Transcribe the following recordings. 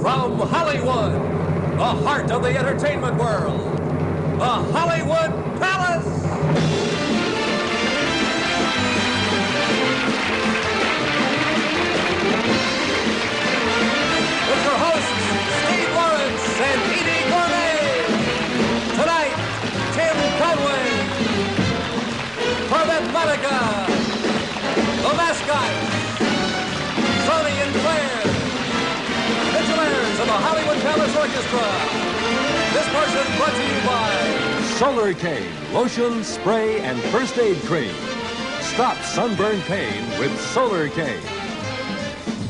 From Hollywood, the heart of the entertainment world, the Hollywood Palace. With your hosts, Steve Lawrence and Eydie Gorme. Tonight, Tim Conway, Corbet Monica, the mascots, Sonny and Claire, Vigilers of the Hollywood Palace Orchestra. This portion brought to you by Solar Cane, lotion, spray, and first aid cream. Stop sunburn pain with Solar Cane.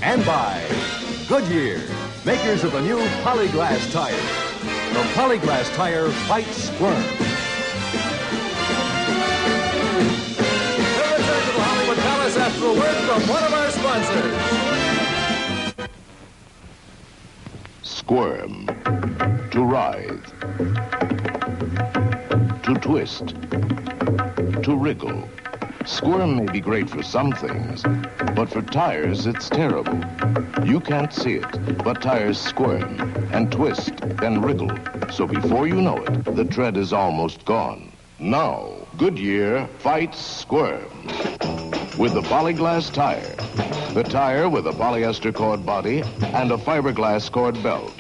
And by Goodyear, makers of the new Polyglass tire. The Polyglass tire fights squirm. We'll return to the Hollywood Palace after a word from one of our sponsors. Squirm, to writhe, to twist, to wriggle. Squirm may be great for some things, but for tires, it's terrible. You can't see it, but tires squirm and twist and wriggle. So before you know it, the tread is almost gone. Now, Goodyear fights squirm with the Polyglass tire. The tire with a polyester cord body and a fiberglass cord belt.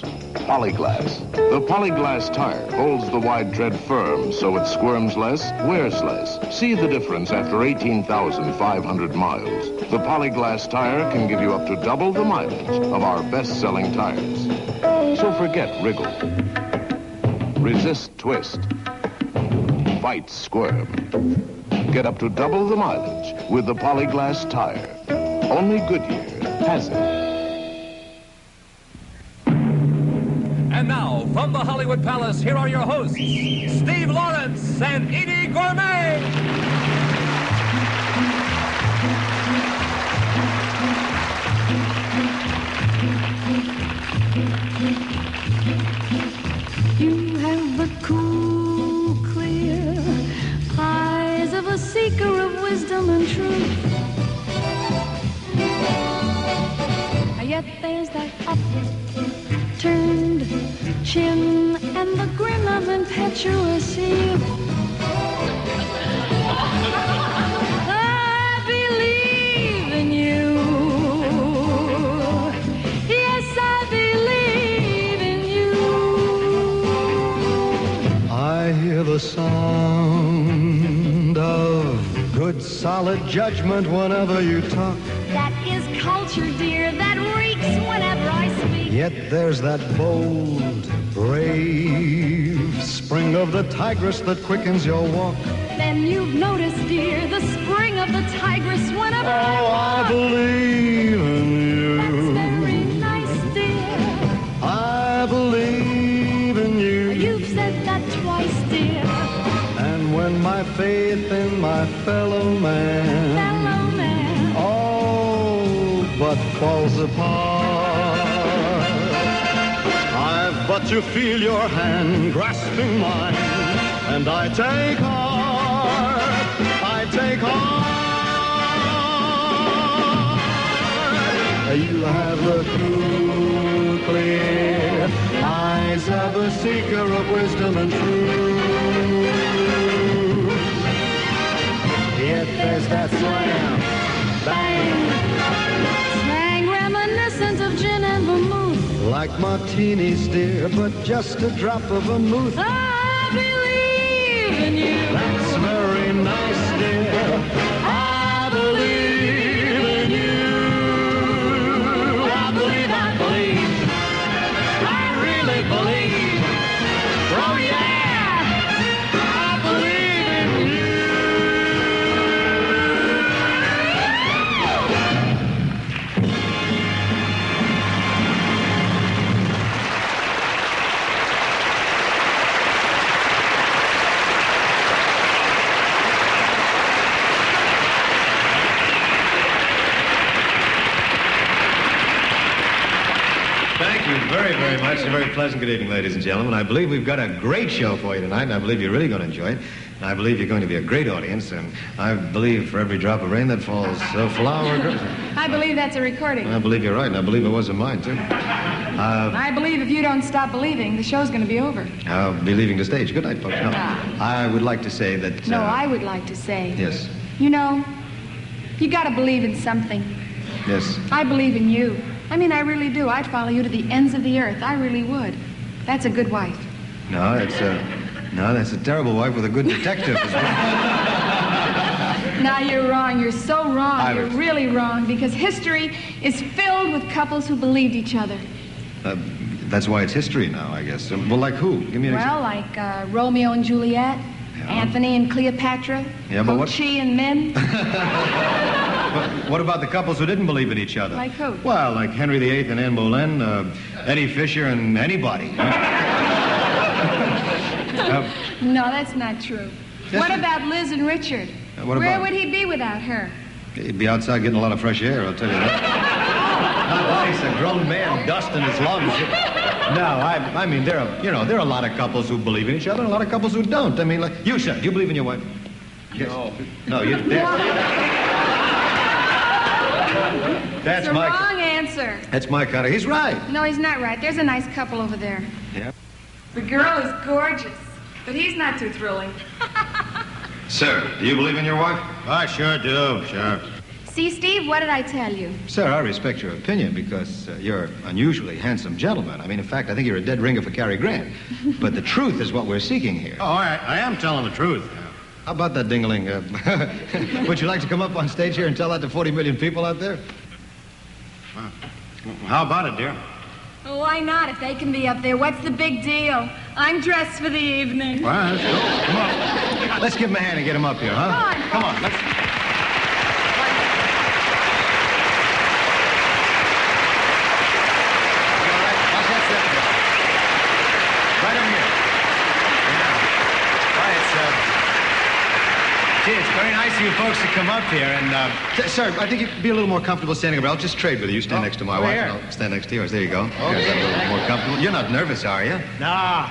Polyglass. The Polyglass tire holds the wide tread firm so it squirms less, wears less. See the difference after 18,500 miles. The Polyglass tire can give you up to double the mileage of our best-selling tires. So forget wriggle. Resist twist. Fight squirm. Get up to double the mileage with the Polyglass tire. Only Goodyear has it. And now, from the Hollywood Palace, here are your hosts, Steve Lawrence and Eydie Gorme. You have the cool, clear eyes of a seeker of wisdom and truth. Yet there's that upturned chin and the grin of impetuous youth. I believe in you. Yes, I believe in you. I hear the sound of good, solid judgment whenever you talk. That is culture, dear, that reeks whenever I speak. Yet there's that bold, brave spring of the tigress that quickens your walk. Then you've noticed, dear, the spring of the tigress whenever I believe in you. That's very nice, dear. I believe in you. You've said that twice, dear. And when my faith in my fellow man but falls apart, I've but to feel your hand grasping mine, and I take heart, I take heart. You have the cool, clear eyes of a seeker of wisdom and truth. Yet there's that slam, bang, of gin and vermouth. Like martinis, dear, but just a drop of vermouth. I believe in you. That's very nice, dear. I believe in you. I believe, I really believe. Oh, yeah. I believe in you. Thank you very, very much. A very pleasant good evening, ladies and gentlemen. I believe we've got a great show for you tonight, and I believe you're really going to enjoy it. And I believe you're going to be a great audience, and I believe for every drop of rain that falls, a flower grows. I believe that's a recording. I believe you're right, and I believe it was of mine, too. I believe if you don't stop believing, the show's going to be over. I'll be leaving the stage. Good night, folks. No, I would like to say that... No, I would like to say... Yes. You know, you got to believe in something. Yes. I believe in you. I mean, I really do. I'd follow you to the ends of the earth. I really would. That's a good wife. No, that's a terrible wife with a good detective. Now, you're wrong. You're so wrong. You're really wrong, because history is filled with couples who believed each other. That's why it's history now, I guess. Well, like who? Give me an example. Well, like Romeo and Juliet, Anthony and Cleopatra, Chi and Min. What about the couples who didn't believe in each other? Like who? Well, like Henry VIII and Anne Boleyn, Eddie Fisher and anybody. No, that's not true. What about Liz and Richard? Where would he be without her? He'd be outside getting a lot of fresh air, I'll tell you that. Not nice, a grown man dusting his lungs. No, I mean, there are a lot of couples who believe in each other and a lot of couples who don't. I mean, like, you, sir, do you believe in your wife? Yes. No, you... That's it's a wrong answer. That's my kind of... He's right. No, he's not right. There's a nice couple over there. Yeah? The girl is gorgeous, but he's not too thrilling. Sir, do you believe in your wife? I sure do, sure. See, Steve, what did I tell you? Sir, I respect your opinion because you're an unusually handsome gentleman. I mean, in fact, I think you're a dead ringer for Cary Grant. But the truth is what we're seeking here. Oh, I am telling the truth. How about that, Dingling? Would you like to come up on stage here and tell that to 40 million people out there? How about it, dear? Well, why not? If they can be up there, what's the big deal? I'm dressed for the evening. Well, let's go. Come on. Let's give him a hand and get him up here, huh? Come on. Come on, let's... Gee, it's very nice of you folks to come up here. And, sir, I think you'd be a little more comfortable standing up. I'll just trade with you. You stand next to my wife, and I'll stand next to yours. There you go. Okay. A little more comfortable. You're not nervous, are you? No.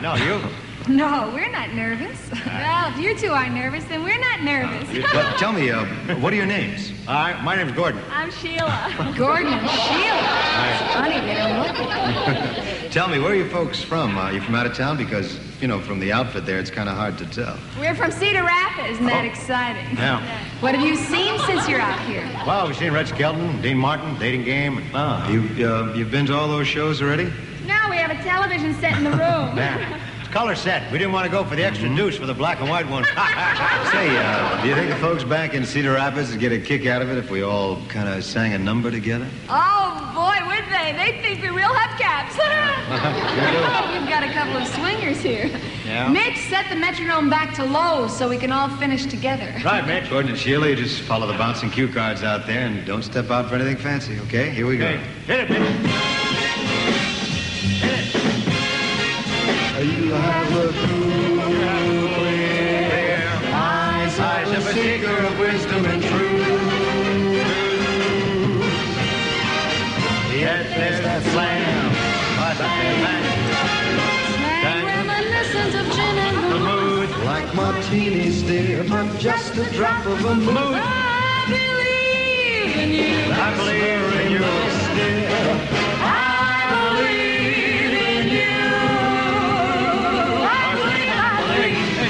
No, you? No, we're not nervous. Well, if you two are nervous, then we're not nervous. But tell me, what are your names? My name's Gordon. I'm Sheila. Gordon and Sheila. It's funny, they don't look alike. Tell me, where are you folks from? Are you from out of town? Because, you know, from the outfit there, it's kind of hard to tell. We're from Cedar Rapids. Isn't that exciting? Yeah. What have you seen since you're out here? Well, we've seen Red Skelton, Dean Martin, Dating Game. You've been to all those shows already? No, we have a television set in the room. Yeah. It's color set. We didn't want to go for the extra deuce for the black and white one. Say, do you think the folks back in Cedar Rapids would get a kick out of it if we all kind of sang a number together? Oh, boy, would they? They'd think we're real hubcaps. We've got a couple of swingers here. Yeah. Mitch, set the metronome back to low so we can all finish together. Right, Mitch. Gordon and Sheila, you just follow the bouncing cue cards out there and don't step out for anything fancy, okay? Here we go. Okay. Hit it, Mitch. You have a cool, clear eyes of a seeker of wisdom and truth. Yet there's that slam. Slang reminiscence of gin and The mood. Like martinis, dear, but just a drop of a mood. Mood. I believe in you. I believe in you.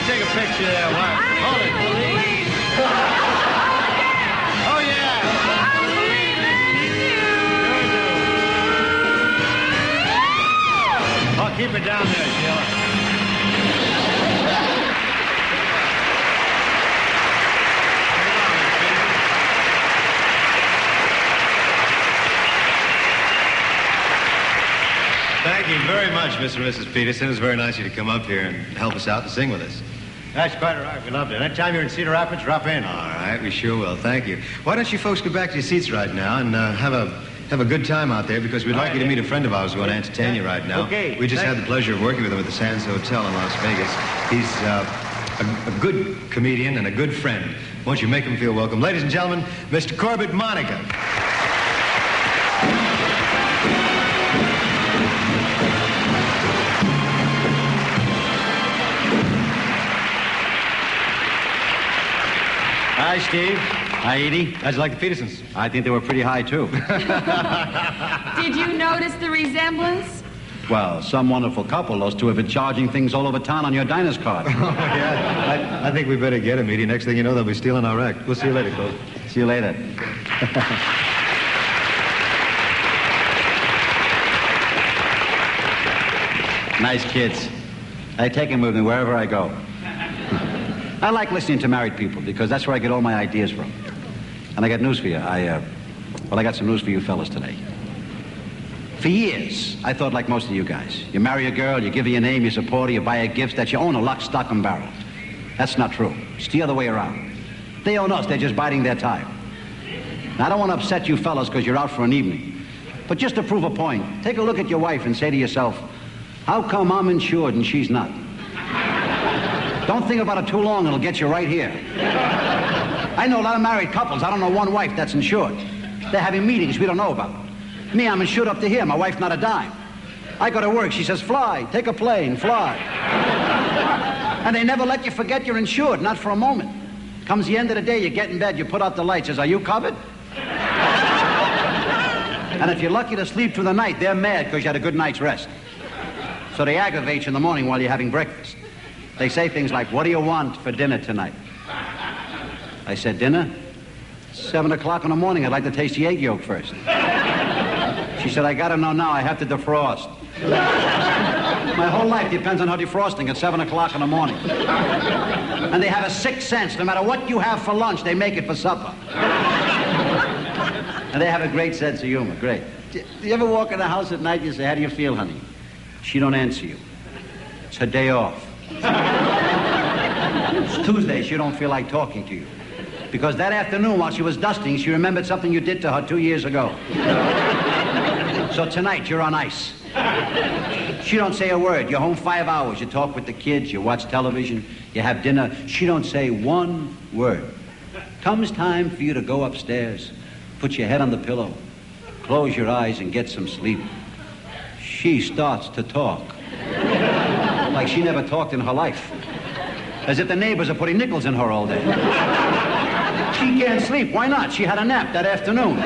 Take a picture there, Mark. Hold it. Oh, yeah. I believe in you. Oh, keep it down there, Sheila. Thank you very much, Mr. and Mrs. Peterson. It was very nice of you to come up here and help us out and sing with us. That's quite all right. We loved it. Anytime you're in Cedar Rapids, drop in. All right, we sure will. Thank you. Why don't you folks go back to your seats right now and have a good time out there, because we'd like you to meet a friend of ours who want to entertain you right now. Okay. We just had the pleasure of working with him at the Sands Hotel in Las Vegas. He's a good comedian and a good friend. Won't you make him feel welcome? Ladies and gentlemen, Mr. Corbet Monica. Hi, Steve. Hi, Eydie. How'd you like the Petersons? I think they were pretty high, too. Did you notice the resemblance? Well, some wonderful couple. Those two have been charging things all over town on your diner's card. Oh, yeah. I think we better get him, Eydie. Next thing you know, they'll be stealing our act. We'll see you later, Close. See you later. Nice kids. I take them with me wherever I go. I like listening to married people because that's where I get all my ideas from. And I got news for you. I got some news for you fellas today. For years, I thought like most of you guys. You marry a girl, you give her your name, you support her, you buy her gifts, that you own her lock, stock, and barrel. That's not true. It's the other way around. They own us, they're just biding their time. Now, I don't want to upset you fellas because you're out for an evening. But just to prove a point, take a look at your wife and say to yourself, how come I'm insured and she's not? Don't think about it too long, it'll get you right here. I know a lot of married couples. I don't know one wife that's insured. They're having meetings we don't know about. Me, I'm insured up to here. My wife, not a dime. I go to work. She says, fly, take a plane, fly. And they never let you forget you're insured, not for a moment. Comes the end of the day, you get in bed, you put out the light, says, are you covered? And if you're lucky to sleep through the night, they're mad because you had a good night's rest. So they aggravate you in the morning while you're having breakfast. They say things like, what do you want for dinner tonight? I said, dinner? 7 o'clock in the morning. I'd like to taste the egg yolk first. She said, I gotta know now. I have to defrost. My whole life depends on her defrosting at 7 o'clock in the morning. And they have a sixth sense. No matter what you have for lunch, they make it for supper. And they have a great sense of humor. Great. Do you ever walk in the house at night and you say, how do you feel, honey? She don't answer you. It's her day off. It's Tuesday. She don't feel like talking to you. Because that afternoon while she was dusting, she remembered something you did to her 2 years ago. So tonight, you're on ice. She don't say a word. You're home 5 hours. You talk with the kids. You watch television. You have dinner. She don't say one word. Comes time for you to go upstairs, put your head on the pillow, close your eyes and get some sleep. She starts to talk. Like she never talked in her life. As if the neighbors are putting nickels in her all day. She can't sleep. Why not? She had a nap that afternoon.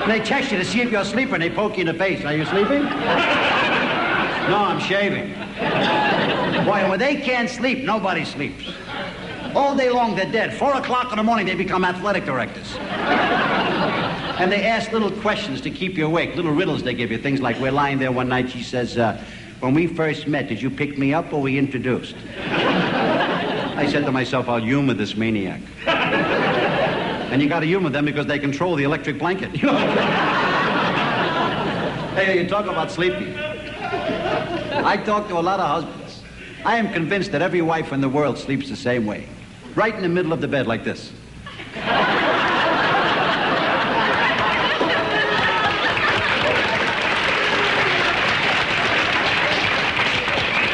And they text you to see if you're asleep and they poke you in the face. Are you sleeping? No, I'm shaving. Boy, when they can't sleep, nobody sleeps. All day long, they're dead. 4 o'clock in the morning, they become athletic directors. And they ask little questions to keep you awake, little riddles they give you. Things like, we're lying there one night, she says, when we first met, did you pick me up or we introduced? I said to myself, I'll humor this maniac. And you got to humor them because they control the electric blanket. Hey, you talk about sleeping. I talk to a lot of husbands. I am convinced that every wife in the world sleeps the same way. Right in the middle of the bed like this.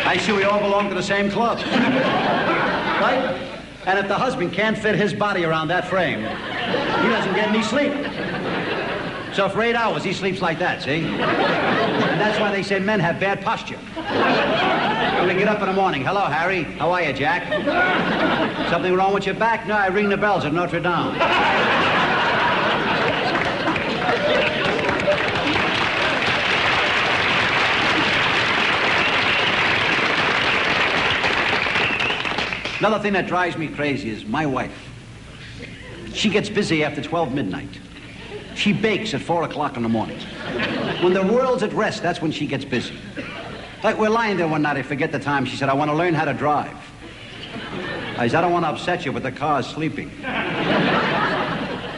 I see we all belong to the same club. Right? And if the husband can't fit his body around that frame, he doesn't get any sleep. So for 8 hours, he sleeps like that, see? And that's why they say men have bad posture. When they get up in the morning, hello, Harry. How are you, Jack? Something wrong with your back? No, I ring the bells at Notre Dame. Another thing that drives me crazy is my wife. She gets busy after 12 midnight. She bakes at 4 o'clock in the morning. When the world's at rest, that's when she gets busy. Like we're lying there one night, I forget the time. She said, I want to learn how to drive. I said, I don't want to upset you, but the car's sleeping. You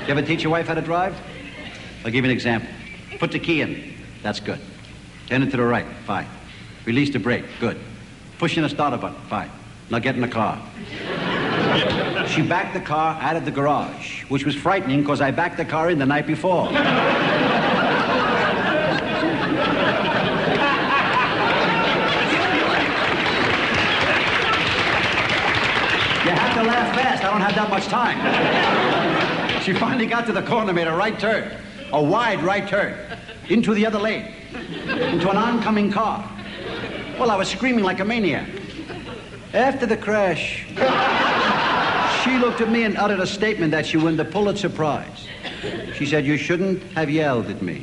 ever teach your wife how to drive? I'll give you an example. Put the key in. That's good. Turn it to the right. Fine. Release the brake. Good. Push in the starter button. Fine. Now get in the car. She backed the car out of the garage, which was frightening because I backed the car in the night before. You have to laugh fast. I don't have that much time. She finally got to the corner, made a right turn, a wide right turn, into the other lane, into an oncoming car. Well, I was screaming like a maniac. After the crash, She looked at me and uttered a statement that she won the Pulitzer Prize. She said, "You shouldn't have yelled at me."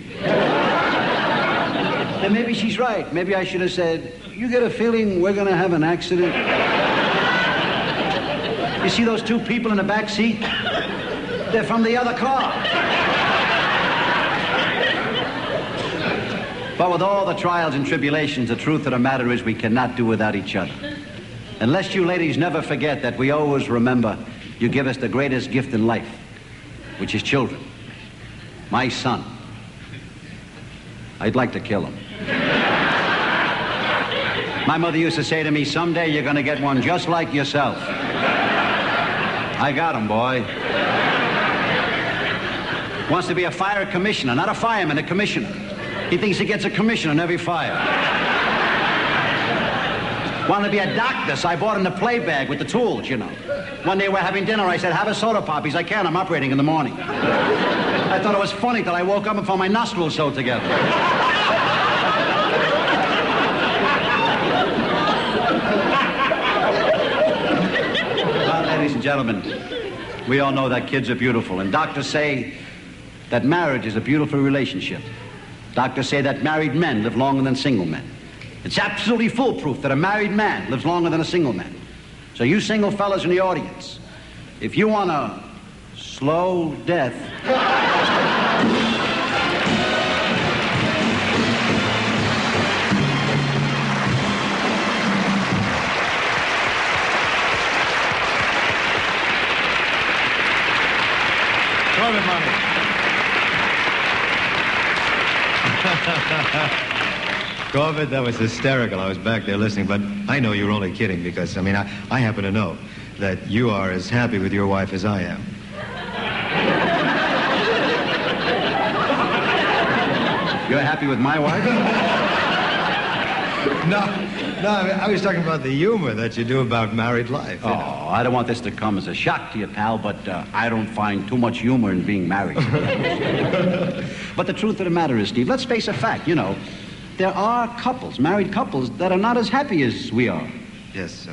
And maybe she's right. Maybe I should have said, "You get a feeling we're going to have an accident?" You see those two people in the back seat? They're from the other car. But with all the trials and tribulations, the truth of the matter is we cannot do without each other. Unless you ladies never forget that we always remember you give us the greatest gift in life, which is children. My son. I'd like to kill him. My mother used to say to me, "Someday you're going to get one just like yourself." I got him, boy. Wants to be a fire commissioner, not a fireman, a commissioner. He thinks he gets a commission on every fire. Wanted to be a doctor, so I bought him the play bag with the tools, you know. One day we're having dinner, I said, "Have a soda pop." He's like, "I can't, I'm operating in the morning." I thought it was funny till I woke up and found my nostrils sewed together. Well, ladies and gentlemen, we all know that kids are beautiful, and doctors say that marriage is a beautiful relationship. Doctors say that married men live longer than single men. It's absolutely foolproof that a married man lives longer than a single man. So you single fellas in the audience, if you want a slow death... Corbet Monica. Corbett, that was hysterical. I was back there listening, but I know you're only kidding because, I mean, I happen to know that you are as happy with your wife as I am. You're happy with my wife? No, I was talking about the humor that you do about married life. Oh, I don't want this to come as a shock to you, pal, but I don't find too much humor in being married. But the truth of the matter is, Steve, let's face a fact, you know, there are couples, married couples, that are not as happy as we are. Yes,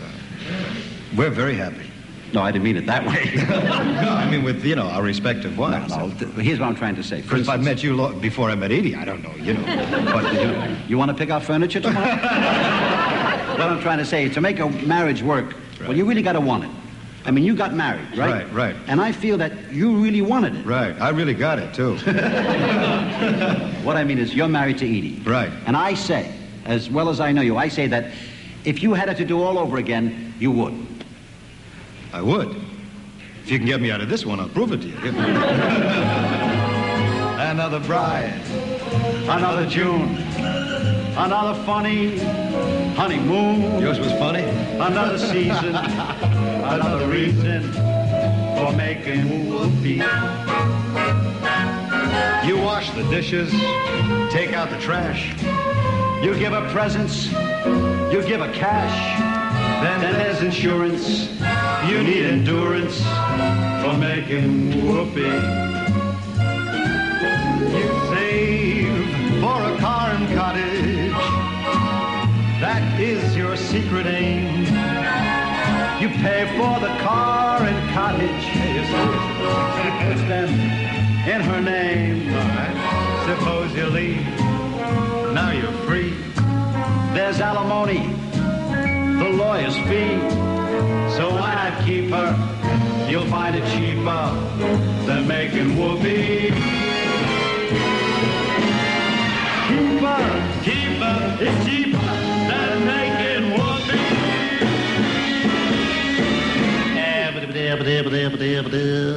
we're very happy. No, I didn't mean it that way. No, I mean with, you know, our respective wives. No, here's what I'm trying to say. If I met you before I met Eydie, I don't know, you know. But you want to pick out furniture tomorrow? What I'm trying to say, to make a marriage work, right. Well, you really got to want it. I mean, you got married, right? Right. And I feel that you really wanted it. Right. I really got it, too. What I mean is, you're married to Eydie. Right. And I say, as well as I know you, I say that if you had it to do all over again, you would. I would. If you can get me out of this one, I'll prove it to you. Another bride. Another June. Another funny honeymoon. Yours was funny? Another season. Another reason for making whoopee. You wash the dishes, take out the trash. You give her presents, you give her cash. Then there's insurance, you need endurance for making whoopee. You save for a car and cottage. That is your secret aim. You pay for the car and cottage. She puts them in her name. All right. Suppose you leave. Now you're free. There's alimony, the lawyer's fee. So why not keep her? You'll find it cheaper than making whoopee. Keep her, it's cheaper than making whoopee.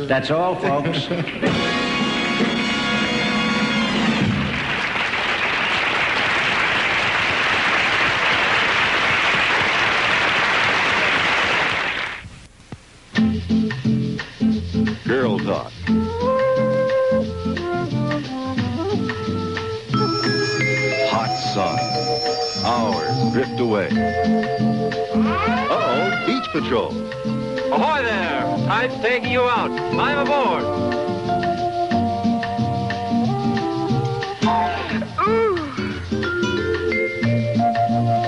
That's all, folks. Girl Talk. Hot sun. Hours drift away. Uh-oh, Beach Patrol. Ahoy there! Tide's taking you out. Climb aboard.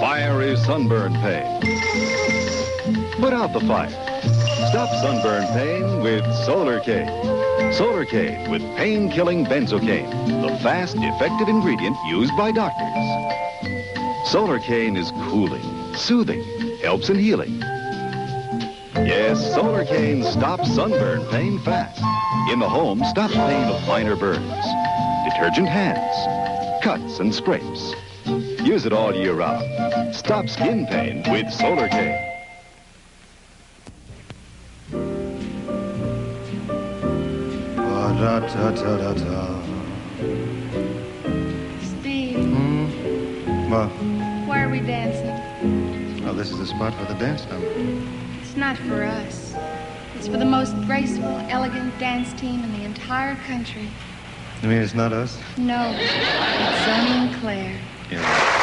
Fiery sunburn pain. Put out the fire. Stop sunburn pain with Solarcane. Solarcane with pain-killing benzocaine, the fast, effective ingredient used by doctors. Solarcane is cooling, soothing, helps in healing. Yes, Solarcane stops sunburn pain fast. In the home, stops pain of minor burns, detergent hands, cuts and scrapes. Use it all year round. Stop skin pain with Solarcane. Steve, Well, why are we dancing? well, this is the spot for the dance number. It's not for us. It's for the most graceful, elegant dance team in the entire country. You mean it's not us? No, it's Sonny and Claire. Yeah.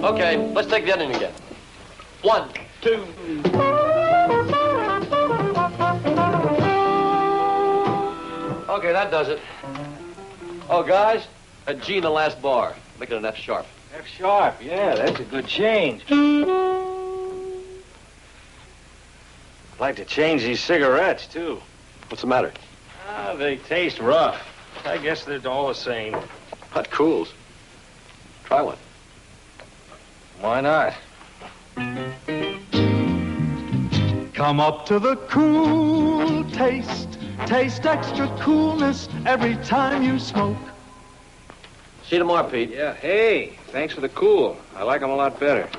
Okay, let's take the ending again. 1, 2. Okay, that does it. Oh, guys, a G in the last bar. Make it an F sharp. F sharp, yeah, that's a good change. I'd like to change these cigarettes, too. What's the matter? They taste rough. I guess they're all the same. Hot cools. Try one. Why not? Come up to the cool taste. Taste extra coolness every time you smoke. See you tomorrow, Pete. Yeah, hey, thanks for the cool. I like them a lot better.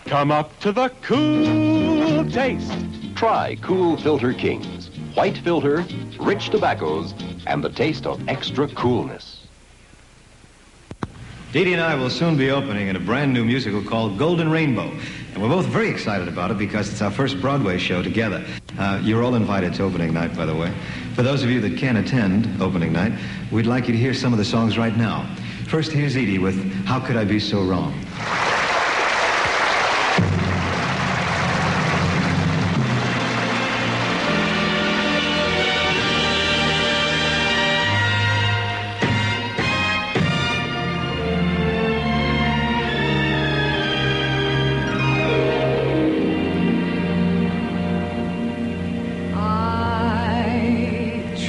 Come up to the cool taste. Try Cool Filter Kings. White filter, rich tobaccos, and the taste of extra coolness. Eydie and I will soon be opening in a brand new musical called Golden Rainbow. And we're both very excited about it because it's our first Broadway show together. You're all invited to opening night, by the way. For those of you that can't attend opening night, we'd like you to hear some of the songs right now. First, here's Eydie with How Could I Be So Wrong?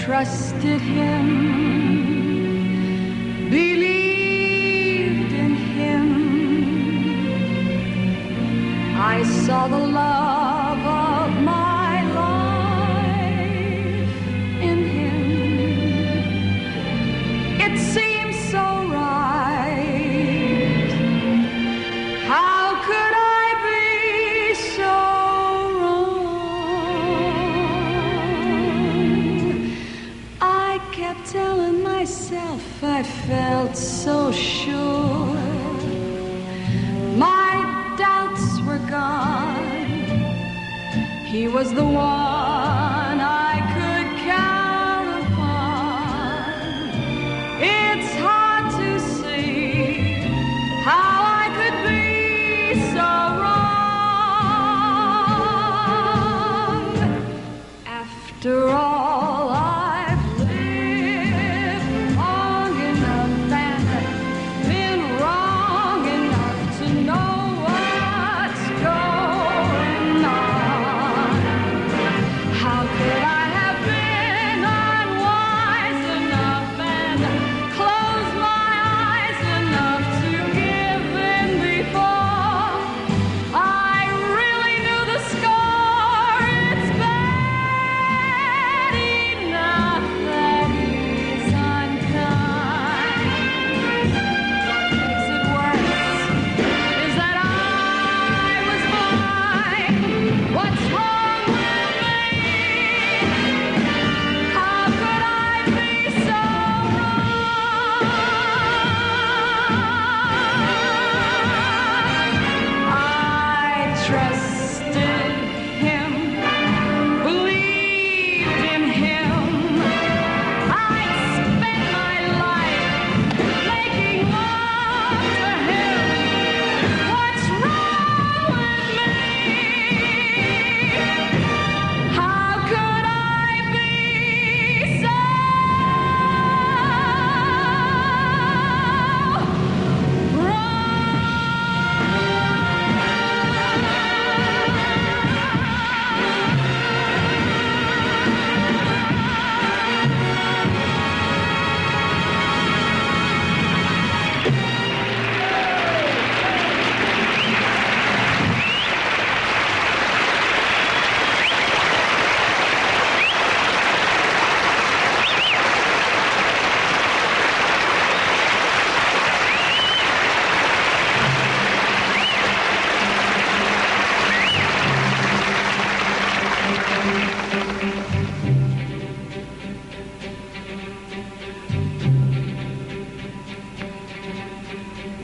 Trusted him, believed in him. I saw the love of my life in him. It seemed so right. How could I be so telling myself I felt so sure. My doubts were gone. He was the one I could count upon. It's hard to see how I could be so wrong. After all,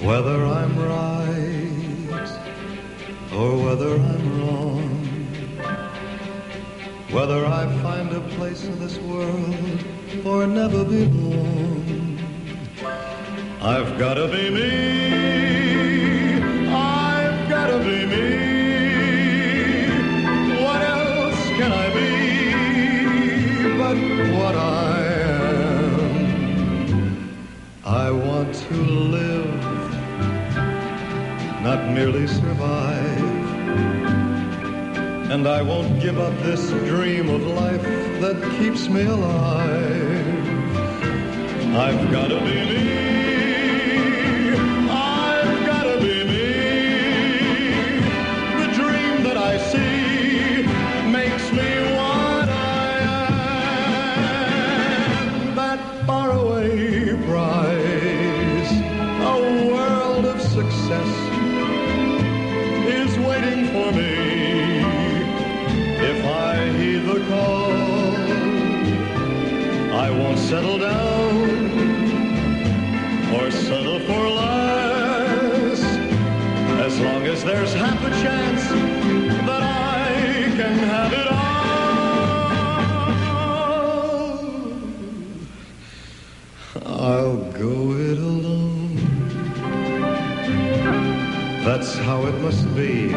whether I'm right or whether I'm wrong, whether I find a place in this world or never belong, I've gotta be me, I've gotta be me. What else can I be but what I am? to live, not merely survive. And I won't give up this dream of life that keeps me alive. I've got to be me. I've got to be me. The dream that I see makes me what I am. That faraway prize, a world of success, is waiting for me. If I heed the call, I won't settle down or settle for less, as long as there's half a chance that I can have it all. I'll go it alone. That's how it must be.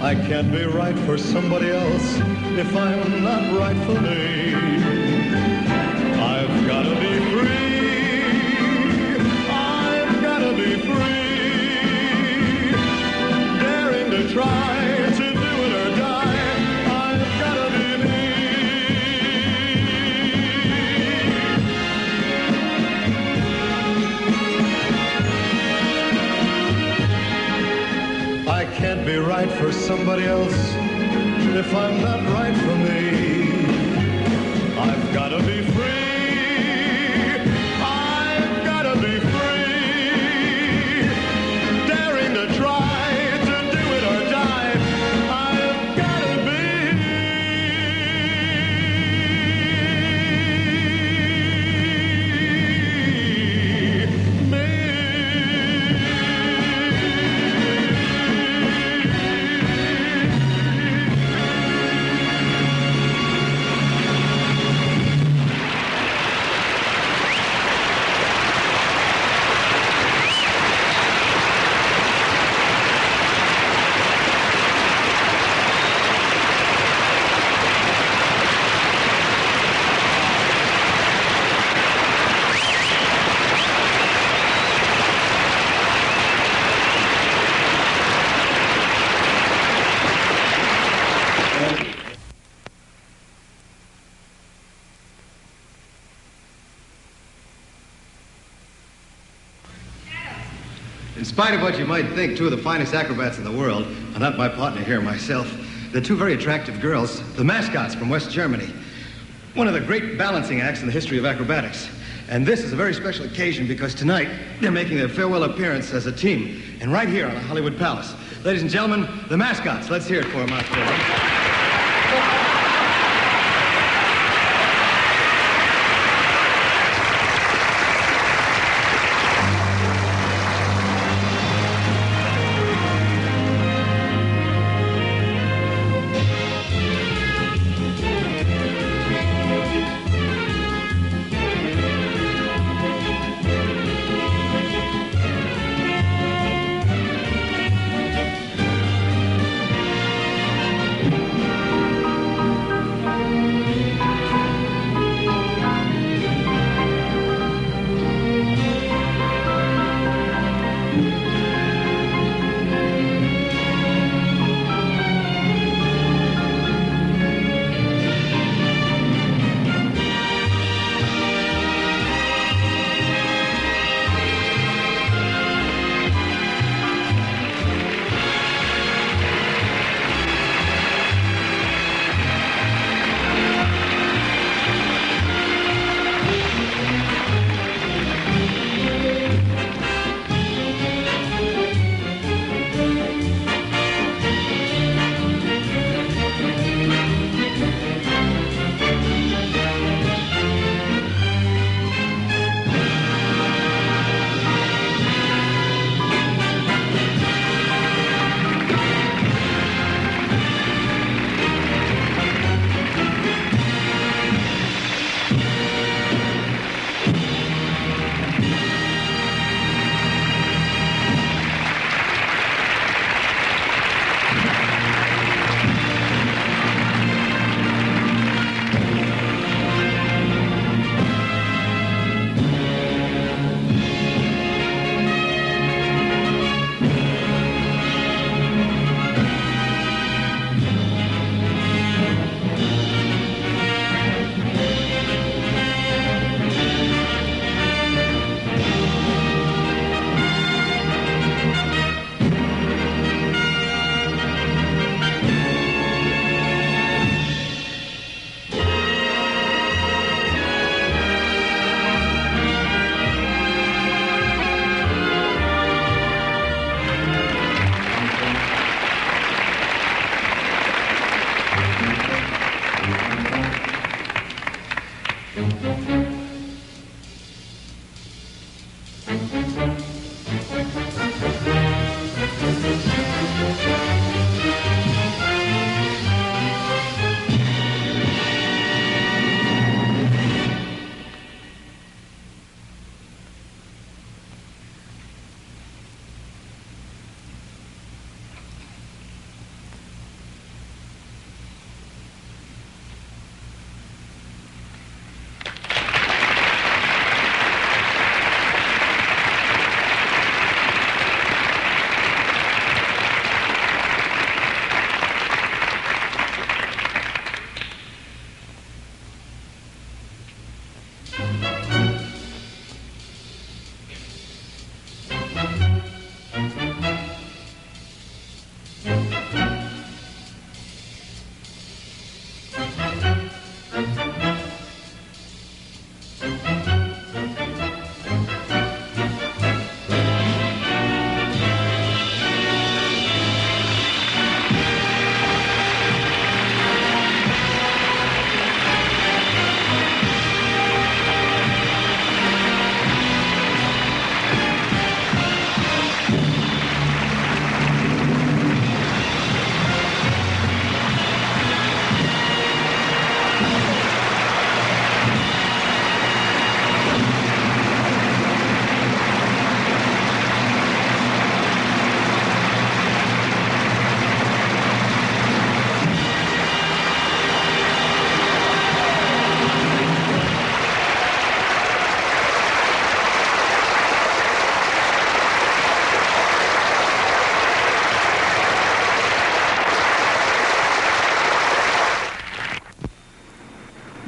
I can't be right for somebody else if I'm not right for me. I've got to be free. I've got to be free. Daring to try to do it or die. I've got to be me. I can't be right for somebody else if I'm not right for me. I've got to be free. I've got to be free. Daring to try to do it or die. I've got to be me. In spite of what you might think, two of the finest acrobats in the world are not my partner here, myself. They're two very attractive girls, the mascots from West Germany. One of the great balancing acts in the history of acrobatics. And this is a very special occasion because tonight they're making their farewell appearance as a team. And right here on the Hollywood Palace. Ladies and gentlemen, the mascots. Let's hear it for them out there.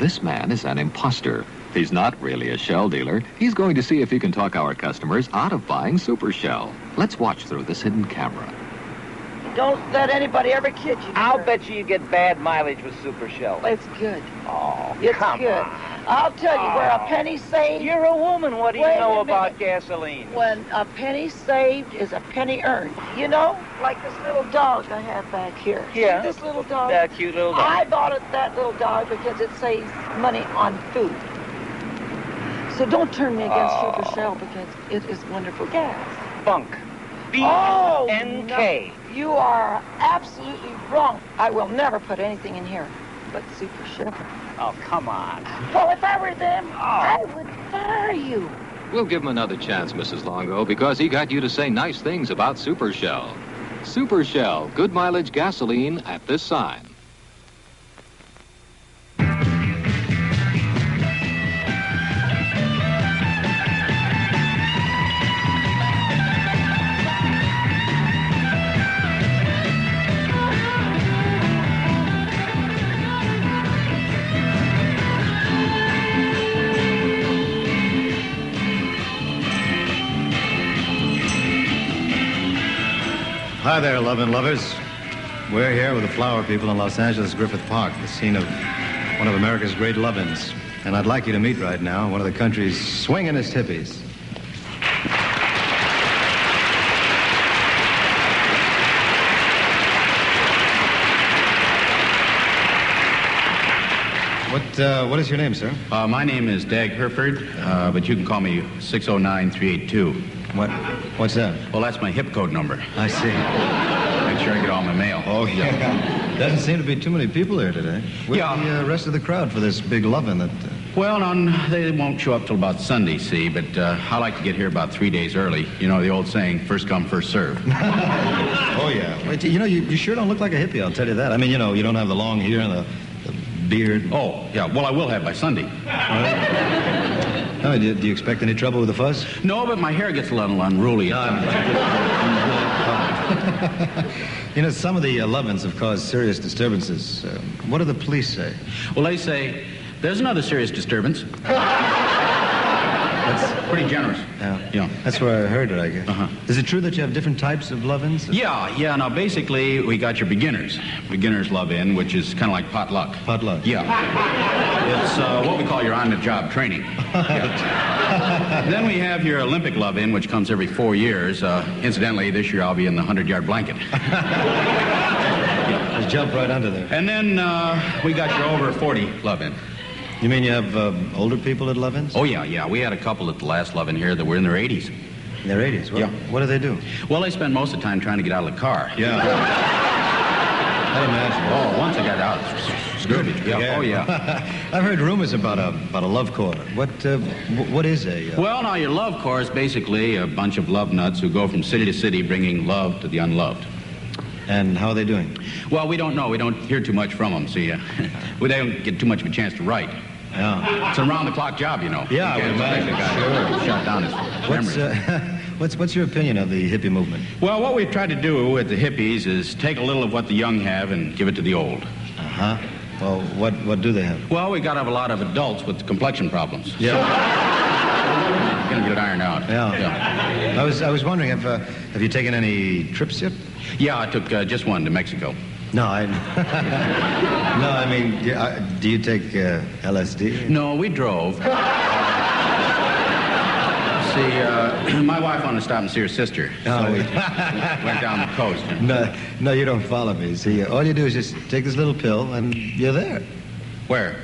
This man is an imposter. He's not really a shell dealer. He's going to see if he can talk our customers out of buying Super Shell. Let's watch through this hidden camera. Don't let anybody ever kid you. I'll bet you get bad mileage with Super Shell. It's good. Oh, It's come good. on. I'll tell you, where a penny saved... You're a woman. What do you Wait know a about minute. gasoline? When a penny saved is a penny earned. You know, like this little dog I have back here. Yeah. See this little dog? That cute little dog. I bought that little dog because it saves money on food. So don't turn me against Super Shell because it is wonderful gas. Bunk. B-U-N-K. No, you are absolutely wrong. I will never put anything in here but Super Shell. Oh, come on. Well, if I were them, I would fire you. We'll give him another chance, Mrs. Longo, because he got you to say nice things about Super Shell. Super Shell, good mileage gasoline at this sign. Hi there, loving lovers. We're here with the flower people in Los Angeles Griffith Park, the scene of one of America's great love-ins. And I'd like you to meet right now one of the country's swinginest hippies. What is your name, sir? My name is Dag Herford, but you can call me 609-382. What's that? Well, that's my hip code number. I see. Make sure I get all my mail. Oh, yeah. Doesn't seem to be too many people here today. Where's the rest of the crowd for this big lovin' that... Well, they won't show up till about Sunday, see, but I like to get here about 3 days early. You know the old saying, first come, first serve. Oh, yeah. Wait, you know, you sure don't look like a hippie, I'll tell you that. I mean, you know, you don't have the long hair and the beard. Oh, yeah. Well, I will have by Sunday. Oh, do you expect any trouble with the fuzz? No, but my hair gets a little unruly. You know, some of the lovins have caused serious disturbances. What do the police say? Well, they say, there's another serious disturbance. That's pretty generous. Yeah. That's where I heard it, I guess. Is it true that you have different types of love-ins? Yeah. Now, basically, we got your beginners love-in, which is kind of like potluck. Potluck? Yeah. It's what we call your on-the-job training. Then we have your Olympic love-in, which comes every 4 years. Incidentally, this year I'll be in the 100-yard blanket. Just jump right under there. And then we got your over 40 love-in. You mean you have older people at love-ins? Oh, yeah. We had a couple at the last love-in here that were in their 80s. In their 80s? Well, yeah. What do they do? Well, they spend most of the time trying to get out of the car. Yeah. I'd imagine. Oh, once I got out, it's garbage. Yeah. Oh, yeah. I've heard rumors about a love corps. What is a... Well, now, your love corps is basically a bunch of love nuts who go from city to city bringing love to the unloved. And how are they doing? Well, we don't know. We don't hear too much from them, see. They don't get too much of a chance to write. Yeah. It's an around-the-clock job, you know. Yeah, I would imagine. Sure. Shut down his memory. What's your opinion of the hippie movement? Well, what we've tried to do with the hippies is take a little of what the young have and give it to the old. Uh-huh. Well, what do they have? Well, we got to have a lot of adults with complexion problems. Yeah. We're going to get it ironed out. Yeah. I was wondering, have you taken any trips yet? Yeah, I took just one to Mexico. No, I mean, do you take LSD? No, we drove. See, my wife wanted to stop and see her sister, so we went down the coast. No, you don't follow me. See, all you do is just take this little pill, and you're there. Where?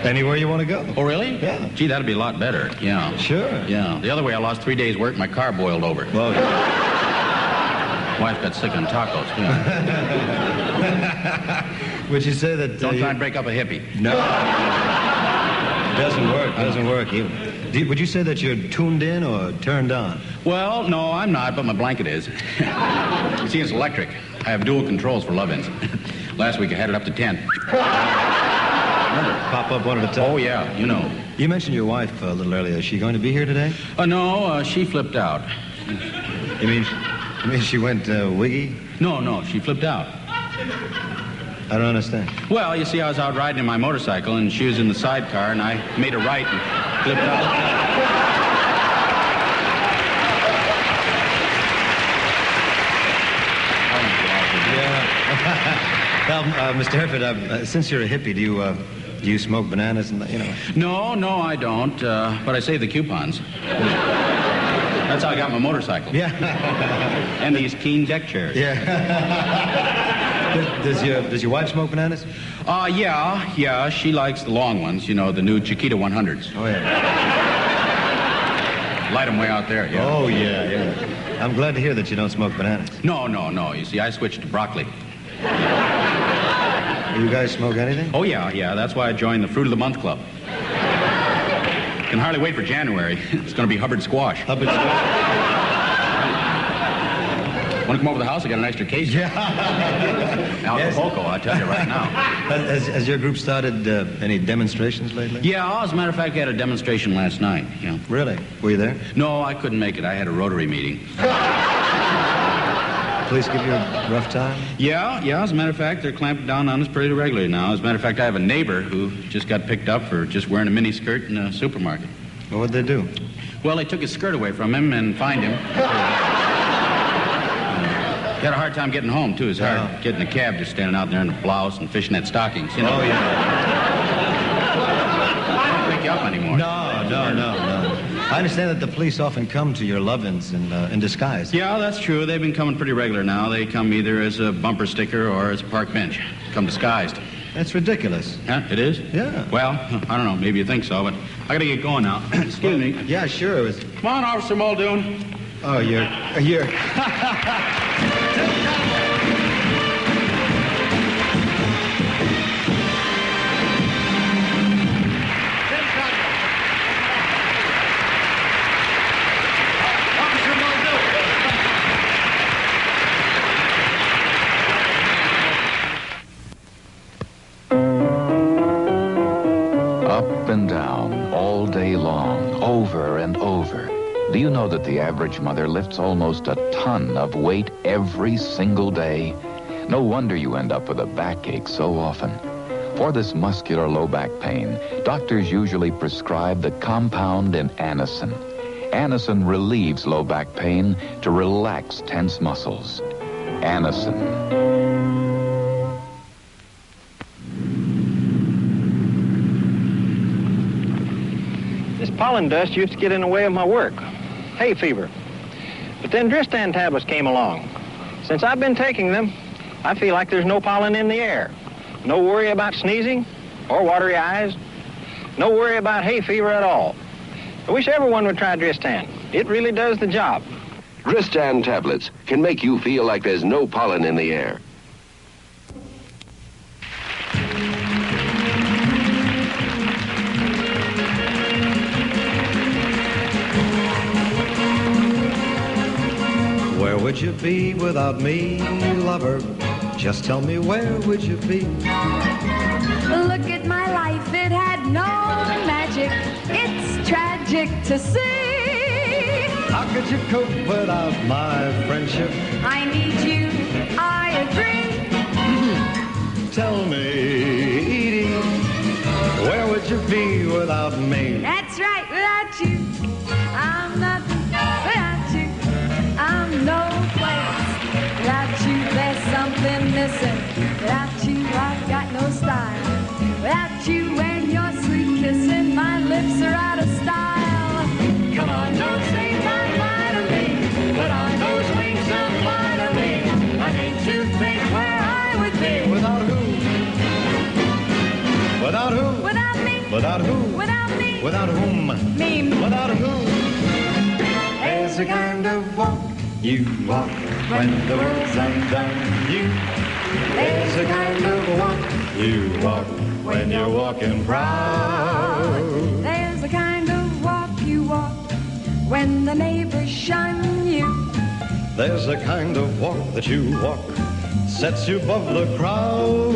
Anywhere you want to go. Oh, really? Yeah. Gee, that'd be a lot better. Yeah. Sure. Yeah. The other way, I lost 3 days' work. My car boiled over. Well, wife got sick on tacos. Yeah. Would you say that... Don't try and break up a hippie. No. Doesn't work. Would you say that you're tuned in or turned on? Well, no, I'm not, but my blanket is. You see, it's electric. I have dual controls for love-ins. Last week I had it up to 10. Pop up one at a time? Oh, yeah, you know. You mentioned your wife a little earlier. Is she going to be here today? No, she flipped out. You mean she went wiggy? No, she flipped out. I don't understand. Well, you see, I was out riding in my motorcycle, and she was in the sidecar, and I made a right and flipped out. Well, Mr. Hereford, since you're a hippie, do you smoke bananas and, you know? No, I don't. But I save the coupons. That's how I got my motorcycle. Yeah. And these keen deck chairs. Yeah. Does your wife smoke bananas? Yeah. She likes the long ones, you know, the new Chiquita 100s. Oh, yeah. Light them way out there, yeah. Oh, yeah. I'm glad to hear that you don't smoke bananas. No. You see, I switched to broccoli. You guys smoke anything? Oh, yeah. That's why I joined the Fruit of the Month Club. Can hardly wait for January. It's going to be Hubbard Squash. Hubbard Squash? Want to come over to the house? I got an extra case. Yeah. Acapulco, I tell you right now. Has your group started any demonstrations lately? Yeah, as a matter of fact, we had a demonstration last night. Yeah. Really? Were you there? No, I couldn't make it. I had a Rotary meeting. Police give you a rough time? Yeah. As a matter of fact, they're clamping down on us pretty regularly now. As a matter of fact, I have a neighbor who just got picked up for just wearing a mini skirt in a supermarket. Well, what'd they do? Well, they took his skirt away from him and fined him. He had a hard time getting home, too. It's hard getting a cab just standing out there in a blouse and fishnet stockings, you know. Oh, yeah. I don't pick you up anymore. No. I understand that the police often come to your love-ins in disguise. Yeah, that's true. They've been coming pretty regular now. They come either as a bumper sticker or as a park bench. Come disguised. That's ridiculous. Huh? It is? Yeah. Well, I don't know. Maybe you think so, but I gotta get going now. Excuse me. Yeah, sure. It was... Come on, Officer Muldoon. Oh, you're... And down all day long, over and over. Do you know that the average mother lifts almost a ton of weight every single day? No wonder you end up with a backache so often. For this muscular low back pain, doctors usually prescribe the compound in Anacin. Anacin relieves low back pain to relax tense muscles. Anacin. Pollen dust used to get in the way of my work. Hay fever. But then Dristan tablets came along. Since I've been taking them, I feel like there's no pollen in the air. No worry about sneezing or watery eyes. No worry about hay fever at all. I wish everyone would try Dristan. It really does the job. Dristan tablets can make you feel like there's no pollen in the air. Where would you be without me, lover? Just tell me, where would you be? Look at my life, it had no magic. It's tragic to see. How could you cope without my friendship? I need you, I agree. Tell me, Eydie, where would you be without me? That's right, without you, I'm nothing. Without you, I'm no place. Without you, there's something missing. Without you, I've got no style. Without you and your sweet kissing, my lips are out of style. Come on, don't say bye-bye to me. Put on those wings and fly to me. I need to think where I would be. Without who? Without who? Without me. Without who? Without me. Without whom? Me. Without who? There's a kind of walk you walk when the world's undone you. There's a kind of walk you walk when you're walking proud. There's a kind of walk you walk when the neighbors shun you. There's a kind of walk that you walk sets you above the crowd.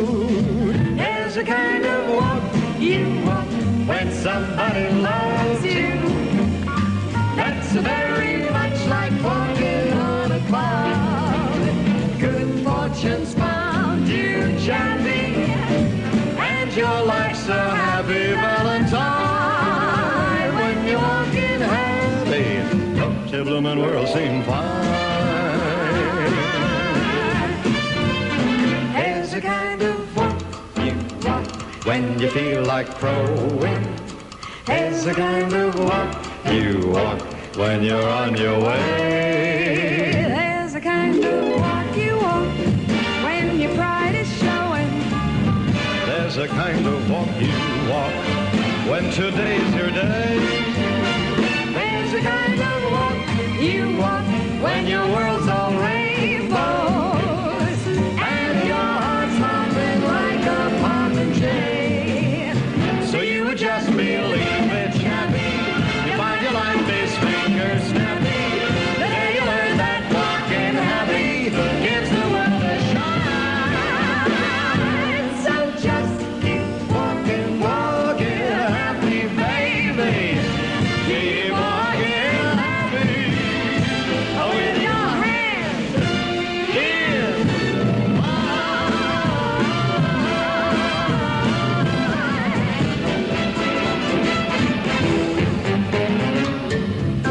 There's a kind of walk you walk when somebody loves you. That's very much like walking on a cloud. Good fortune's found you, champion. gentleman world seem fine. There's a kind of walk you walk when you feel like crowing. There's a kind of walk you walk when you're on your way. There's a kind of walk you walk when your pride is showing. There's a kind of walk you walk when today's your day. There's a kind of walk you walk when your world's all rainbows and your heart's humming like a popinjay. So you would just believe it's happy. You find your life is finger snappy. The day you learn that walking happy gives the world a shine. So just keep walking, walking happy, baby. Keep walking happy. With your hands in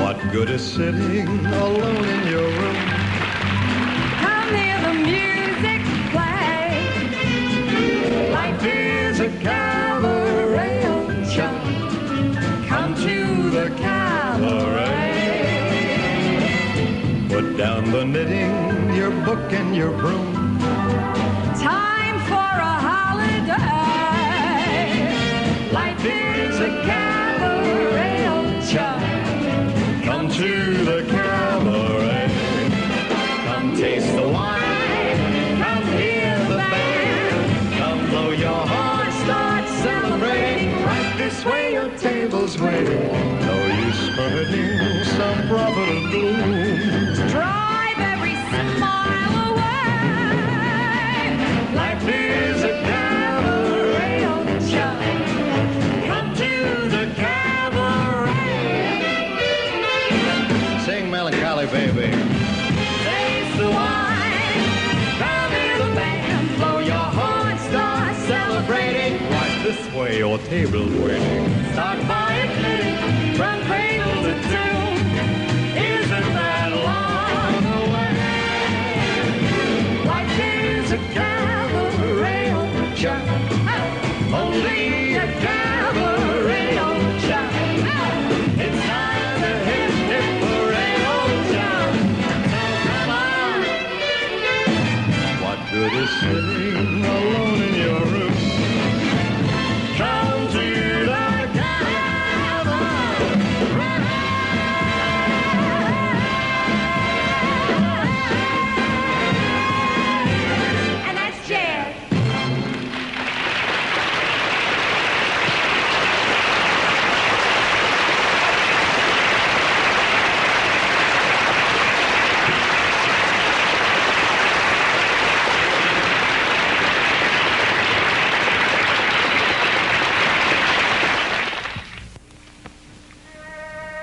What good is sitting alone in your room? come hear the music play. Life is a cabaret, oh child. Come to the cabaret. Put down the knitting, your book and your broom. Time for a holiday. Life is a cabaret, oh child. Come to the cabaret. Come taste the wine. Come hear the band. Come blow your horn. Start celebrating. Right this way, your table's waiting. No use permitting some prophet of doom. Drive every smile away. Life is a cabaret, oh child. Come to the cabaret. Sing Melancholy Baby. Taste the wine. Come hear the band. Blow your horn. Start celebrating. Right this way, your table's waiting. Start buying flitting from cradle to tomb. Isn't that long away? Life is a cabaret, oh child. Only a cabaret, oh child. It's time to hit parade, oh child. So come on. What good is sitting alone in your room? Come to the And that's jazz.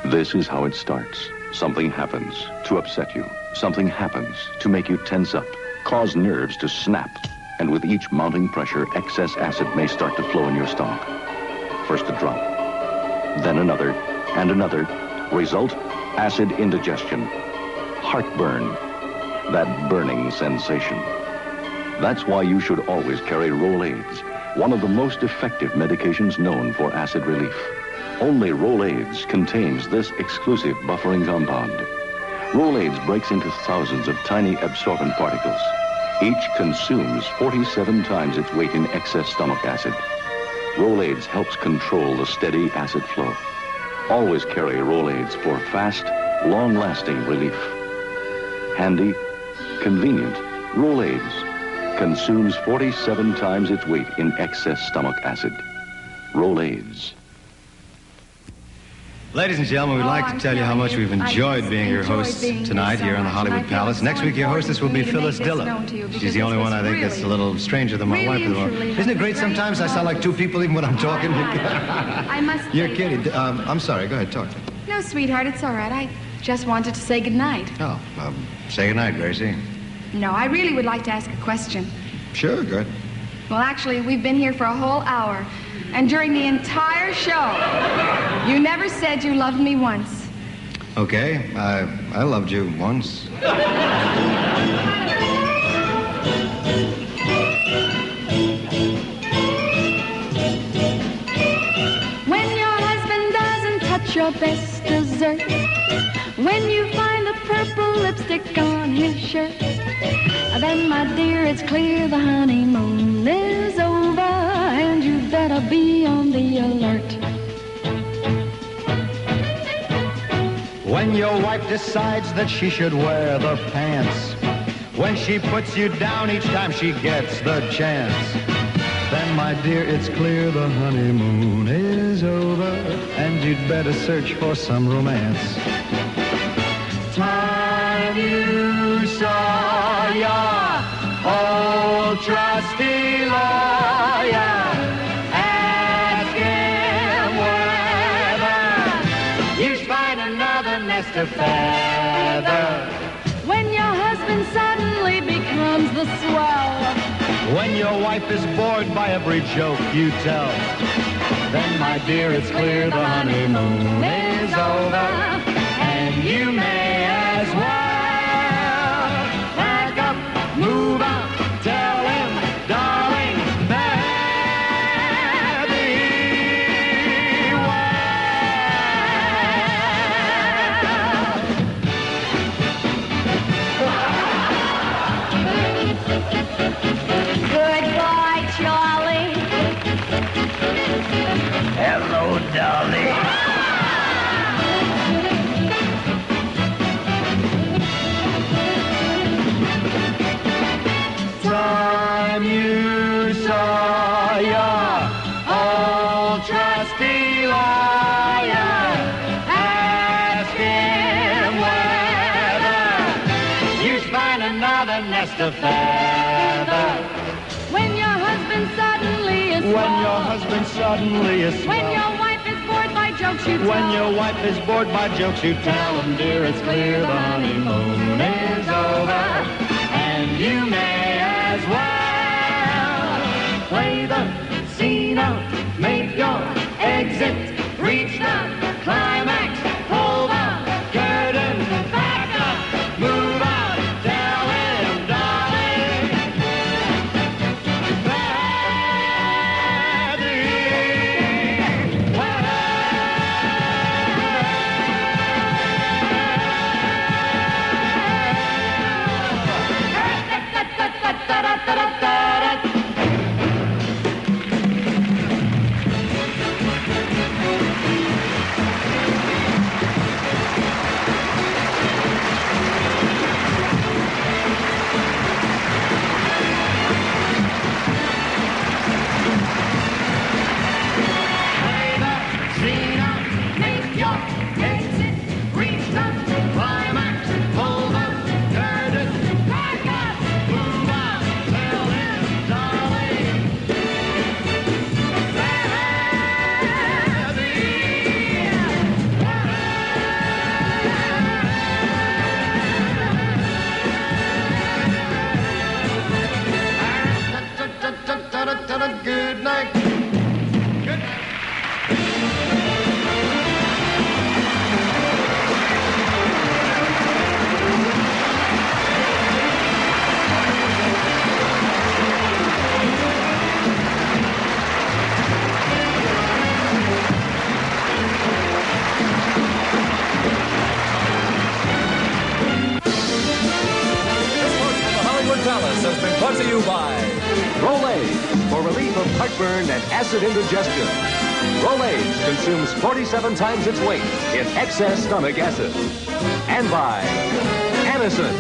This is how it starts. Something happens to upset you. Something happens to make you tense up, cause nerves to snap. And with each mounting pressure, excess acid may start to flow in your stomach. First a drop, then another, and another. Result, acid indigestion. Heartburn. That burning sensation. That's why you should always carry Rolaids, one of the most effective medications known for acid relief. Only Rolaids contains this exclusive buffering compound. Rolaids breaks into thousands of tiny absorbent particles. Each consumes 47 times its weight in excess stomach acid. Rolaids helps control the steady acid flow. Always carry Rolaids for fast, long-lasting relief. Handy, convenient, Rolaids consumes 47 times its weight in excess stomach acid. Rolaids. Ladies and gentlemen, we'd like to tell you how much we've enjoyed being your hosts tonight here on the Hollywood Palace. Next week, your hostess will be Phyllis Diller. She's the only one I think that's a little stranger than my wife. Isn't it great sometimes I sound like two people even when I'm talking? I must. You're kidding. I'm sorry. Go ahead, talk to me. No, sweetheart, it's all right. I just wanted to say goodnight. Oh, say goodnight, Gracie. No, I really would like to ask a question. Sure, go ahead. Well, actually, we've been here for a whole hour. And during the entire show, you never said you loved me once. Okay, I loved you once. When your husband doesn't touch your best dessert, when you find the purple lipstick on his shirt, then, my dear, it's clear the honeymoon is over, and you better be on the alert. When your wife decides that she should wear the pants, when she puts you down each time she gets the chance, then, my dear, it's clear the honeymoon is over, and you'd better search for some romance. Time you saw your old trusty lawyer, ask him whether you find another nest of feathers. When your husband suddenly becomes the swell, when your wife is bored by every joke you tell, then, my dear, it's clear the honeymoon is over, and you may as well pack up, move on, tell him, darling, fare thee goodbye, Charlie. Hello, darling. Time you saw your old trusty lawyer, ask him whether you find another nest of feathers. When your husband suddenly is When your swell, husband suddenly is when swell, your wife is bored by jokes you tell, when your wife is bored by jokes you tell him, dear, it's clear the honeymoon is over, and you may as well play the scene out, make your exit, reach the climax, pull the curtain back up, move on, tell him, darling, fare thee well. Good night. Good night. This portion of the Hollywood Palace has been brought to you by Rolaids, for relief of heartburn and acid indigestion. Rolaids consumes 47 times its weight in excess stomach acid. And by Anacin,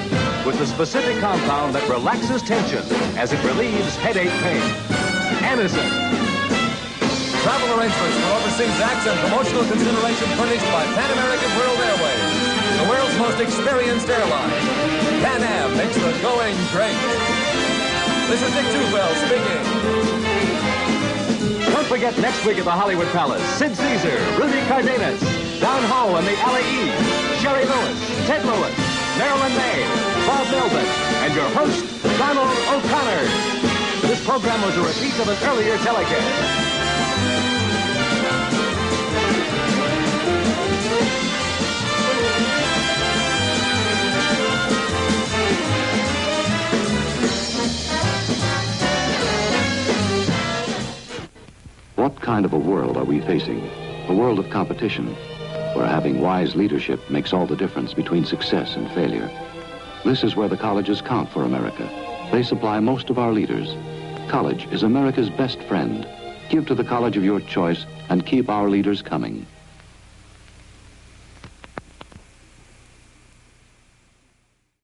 with the specific compound that relaxes tension as it relieves headache pain. Anacin. travel arrangements for overseas acts and promotional consideration furnished by Pan American World Airways, the world's most experienced airline. Pan Am makes the going great. This is Dick Tufel speaking. Don't forget next week at the Hollywood Palace, Sid Caesar, Rudy Cardenas, Don Ho and the Alley E, Sherry Lewis, Ted Lewis, Marilyn May, Bob Melvin, and your host, Donald O'Connor. This program was a repeat of an earlier telecast. kind of a world are we facing? A world of competition, where having wise leadership makes all the difference between success and failure. This is where the colleges count for America. They supply most of our leaders. College is America's best friend. Give to the college of your choice and keep our leaders coming.